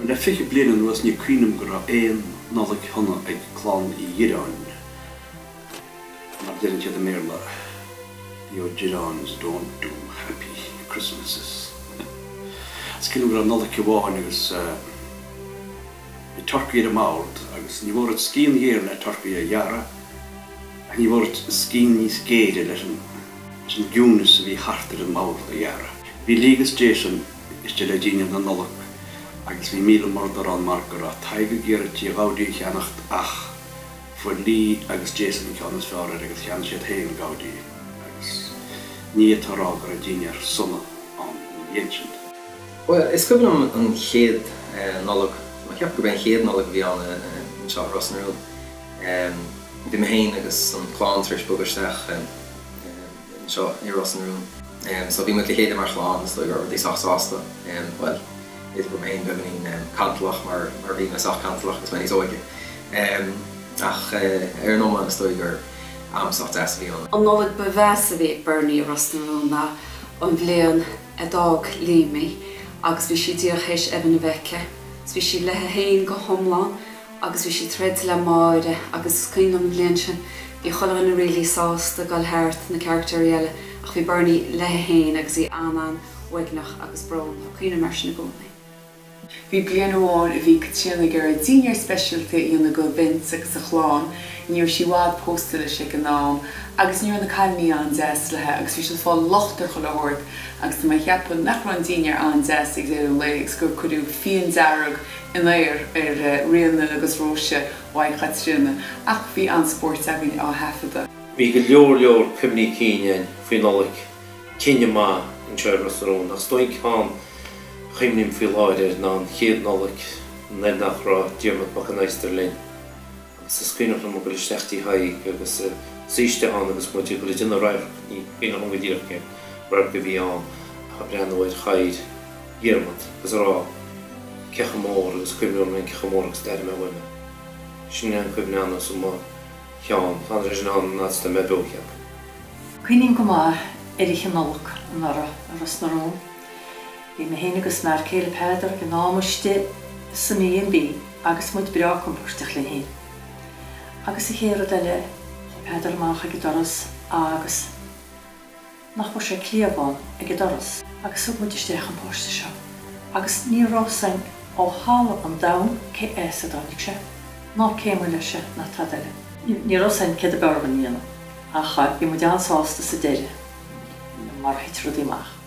Le fiche blian was ní cuinim gra éon Nollag honna ag chlán I Iran. Mar didn't you the mirla? Your Girons don't do happy Christmases. Skin gra Nollag Kiwahan agus I Turkey the Maud, agus ní vor skiing year na Turkey a Yara, and ní vor skiing ní skade leis an Júnas vi hartar an Maud a Yara. Vi ligas Jason is de legine na Nollag. Agus vi míle mordar an margar a taige gera tí gaudí cheannacht ach for lí agus Jason ceannas fear agus chean siad héin gaudí agus ní atárágar a dínear summa an jensind. Well, is gobal an chéad Nollag, ma ceap go ben chéad Nollag bhí an Seisear Ros na Bhí me héin agus an chláán tris bugarsteach seo I Ros na so bhí me chéad mar chláán so gur dí sásta well. Dit Romein ben in kantlach, maar wie me zag kantlach, dat ben ik zoiets. Ach, nog een stoiger amsacht as vi on. An Nollag beweise vi Bernie Ros na an bléan a dag lémi, agus vi si diach héis eben a veke, vi si le héin go homlan, agus vi si tred le maide, agus cuin am léintse, vi cholle an a really sásta gal hart na characterielle, ach vi Bernie le héin agus I anan, wegnach agus braun, cuin mar na goni. Bhí blian amháin a bhí ctíanna gur a dínear specialty íonna go bint agus a chláán, níor si bhád pósta le sé go nám, agus níor na Cuimhní an zes lethe, agus bhí si fáil lochtar go lehort, agus tá cheapan nach ran dínear an zes ag dé le ag gur chuú fion dearag in léir rianna agus róise bhaid chatrianna, ach bhí an sport a bhín á hefada. Bhí go leor Cuimhní cíine faoi Nollag cinne má in Seisear Ros ach stoin cán Cuimhní fi láidir ná an chéad Nollag ne nach rá diarmad bach an eister linn. Agus is cuineach na mo go isteachtaí haig agus síiste an agus mu go duna raibh í bína an gdíach cén raibh go bhí an a brean bhid chaid diarmad agus rá cecha mór agus Cuimhní an cecha mór agus deir me bhuime. Sin an Cuimhní anna sú má cheán fan réis an násta me bócheap. Cuimhní go má Erich an Nollag an Ros na Rón. Bhí me héine agus mar céile péidir go námuiste san íon bí agus muid breá compórteach le héin. Agus I chéad eile péidir amach ag doras agus nach bhfuair sé clíomháin ag doras agus sú muid isteach an póiste seo. Agus ní rásain ó hála an dam cé éas a dánig sé, ná céimú lei sé na tadaile. Ní rásain cé a bearban íana ach bhí mu deansásta sa déile mar hitrodí amach.